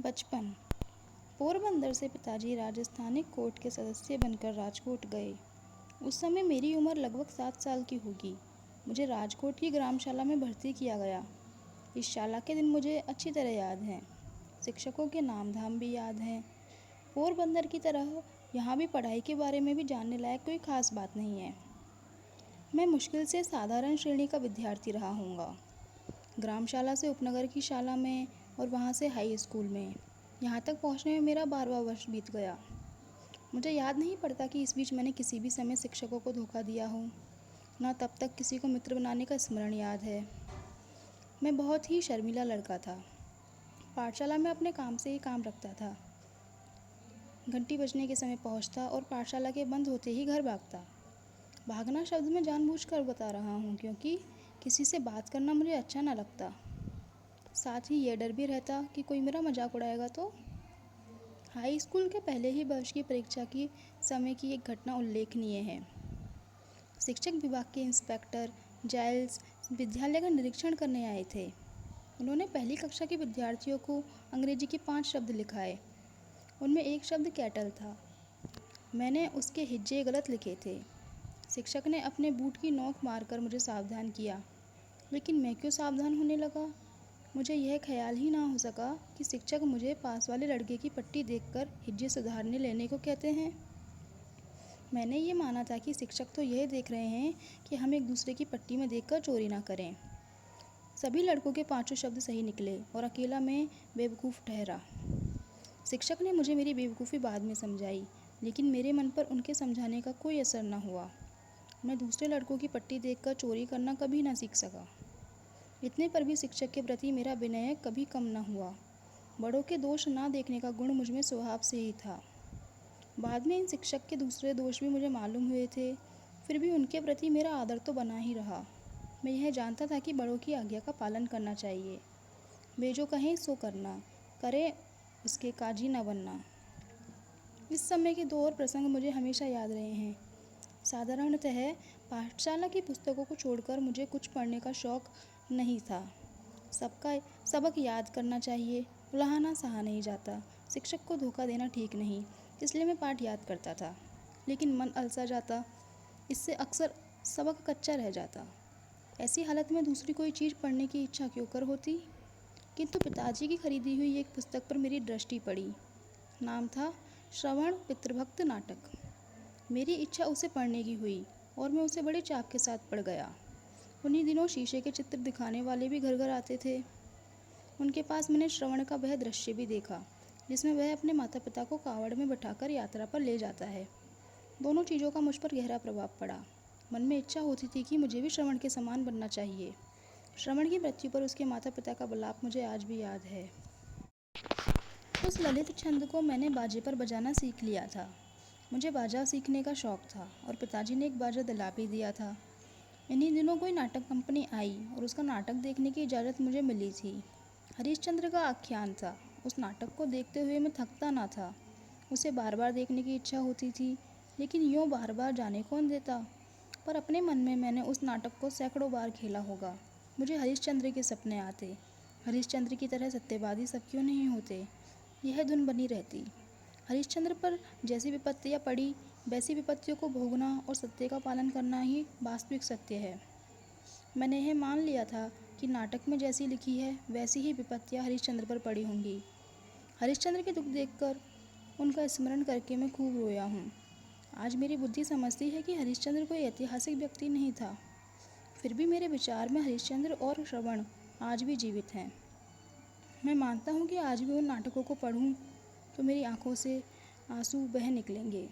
बचपन। पोरबंदर से पिताजी राजस्थानी कोर्ट के सदस्य बनकर राजकोट गए। उस समय मेरी उम्र लगभग 7 साल की होगी। मुझे राजकोट की ग्रामशाला में भर्ती किया गया। इस शाला के दिन मुझे अच्छी तरह याद हैं। शिक्षकों के नाम धाम भी याद हैं। पोरबंदर की तरह यहाँ भी पढ़ाई के बारे में भी जानने लायक कोई खास बात नहीं है। मैं मुश्किल से साधारण श्रेणी का विद्यार्थी रहा हूँगा। ग्रामशाला से उपनगर की शाला में और वहाँ से हाई स्कूल में। यहाँ तक पहुँचने में मेरा 12वां वर्ष बीत गया। मुझे याद नहीं पड़ता कि इस बीच मैंने किसी भी समय शिक्षकों को धोखा दिया हो, ना तब तक किसी को मित्र बनाने का स्मरण याद है। मैं बहुत ही शर्मीला लड़का था। पाठशाला में अपने काम से ही काम रखता था। घंटी बजने के समय पहुँचता और पाठशाला के बंद होते ही घर भागता। भागना शब्द मैं जानबूझकर बता रहा हूँ क्योंकि किसी से बात करना मुझे अच्छा ना लगता। साथ ही यह डर भी रहता कि कोई मेरा मजाक उड़ाएगा तो। हाई स्कूल के पहले ही वर्ष की परीक्षा की समय की एक घटना उल्लेखनीय है। शिक्षक विभाग के इंस्पेक्टर जाइल्स विद्यालय का निरीक्षण करने आए थे। उन्होंने पहली कक्षा के विद्यार्थियों को अंग्रेजी के 5 शब्द लिखाए। उनमें एक शब्द कैटल था। मैंने उसके हिज्जे गलत लिखे थे। शिक्षक ने अपने बूट की नोक मारकर मुझे सावधान किया, लेकिन मैं क्यों सावधान होने लगा? मुझे यह ख्याल ही ना हो सका कि शिक्षक मुझे पास वाले लड़के की पट्टी देखकर हिज्जे सुधारने लेने को कहते हैं। मैंने ये माना था कि शिक्षक तो यह देख रहे हैं कि हम एक दूसरे की पट्टी में देखकर चोरी ना करें। सभी लड़कों के 5 शब्द सही निकले और अकेला मैं बेवकूफ़ ठहरा। शिक्षक ने मुझे मेरी बेवकूफ़ी बाद में समझाई, लेकिन मेरे मन पर उनके समझाने का कोई असर न हुआ। मैं दूसरे लड़कों की पट्टी देखकर चोरी करना कभी ना सीख सका। इतने पर भी शिक्षक के प्रति मेरा विनय कभी कम न हुआ। बड़ों के दोष ना देखने का गुण मुझमें स्वभाव से ही था। बाद में इन शिक्षक के दूसरे दोष भी मुझे मालूम हुए थे, फिर भी उनके प्रति मेरा आदर तो बना ही रहा। मैं यह जानता था कि बड़ों की आज्ञा का पालन करना चाहिए। वे जो कहें सो करना, करें उसके काजी न बनना। इस समय के 2 और प्रसंग मुझे हमेशा याद रहे हैं। साधारणतः पाठशाला की पुस्तकों को छोड़कर मुझे कुछ पढ़ने का शौक़ नहीं था। सबका सबक याद करना चाहिए, उलाहना सहा नहीं जाता। शिक्षक को धोखा देना ठीक नहीं, इसलिए मैं पाठ याद करता था, लेकिन मन अलसा जाता। इससे अक्सर सबक कच्चा रह जाता। ऐसी हालत में दूसरी कोई चीज़ पढ़ने की इच्छा क्यों कर होती। किंतु पिताजी की खरीदी हुई एक पुस्तक पर मेरी दृष्टि पड़ी। नाम था श्रवण पितृभक्त नाटक। मेरी इच्छा उसे पढ़ने की हुई और मैं उसे बड़े चाव के साथ पढ़ गया। उन्हीं दिनों शीशे के चित्र दिखाने वाले भी घर घर आते थे। उनके पास मैंने श्रवण का वह दृश्य भी देखा जिसमें वह अपने माता पिता को कावड़ में बैठाकर यात्रा पर ले जाता है। दोनों चीज़ों का मुझ पर गहरा प्रभाव पड़ा। मन में इच्छा होती थी कि मुझे भी श्रवण के समान बनना चाहिए। श्रवण की मृत्यु पर उसके माता पिता का विलाप मुझे आज भी याद है। उस ललित छंद को मैंने बाजे पर बजाना सीख लिया था। मुझे बाजा सीखने का शौक़ था और पिताजी ने एक बाजा दिला भी दिया था। इन्हीं दिनों कोई नाटक कंपनी आई और उसका नाटक देखने की इजाज़त मुझे मिली थी। हरिश्चंद्र का आख्यान था। उस नाटक को देखते हुए मैं थकता ना था। उसे बार बार देखने की इच्छा होती थी, लेकिन यूँ बार बार जाने कौन देता। पर अपने मन में मैंने उस नाटक को सैकड़ों बार खेला होगा। मुझे हरिश्चंद्र के सपने आते। हरिश्चंद्र की तरह सत्यवादी सब क्यों नहीं होते, यह धुन बनी रहती। हरिश्चंद्र पर जैसी विपत्तियाँ पड़ी, वैसी विपत्तियों को भोगना और सत्य का पालन करना ही वास्तविक सत्य है। मैंने यह मान लिया था कि नाटक में जैसी लिखी है वैसी ही विपत्तियाँ हरिश्चंद्र पर पड़ी होंगी। हरिश्चंद्र के दुख देखकर, उनका स्मरण करके मैं खूब रोया हूँ। आज मेरी बुद्धि समझती है कि हरिश्चंद्र कोई ऐतिहासिक व्यक्ति नहीं था, फिर भी मेरे विचार में हरिश्चंद्र और श्रवण आज भी जीवित हैं। मैं मानता हूँ कि आज भी उन नाटकों को पढ़ूँ तो मेरी आँखों से आंसू बह निकलेंगे।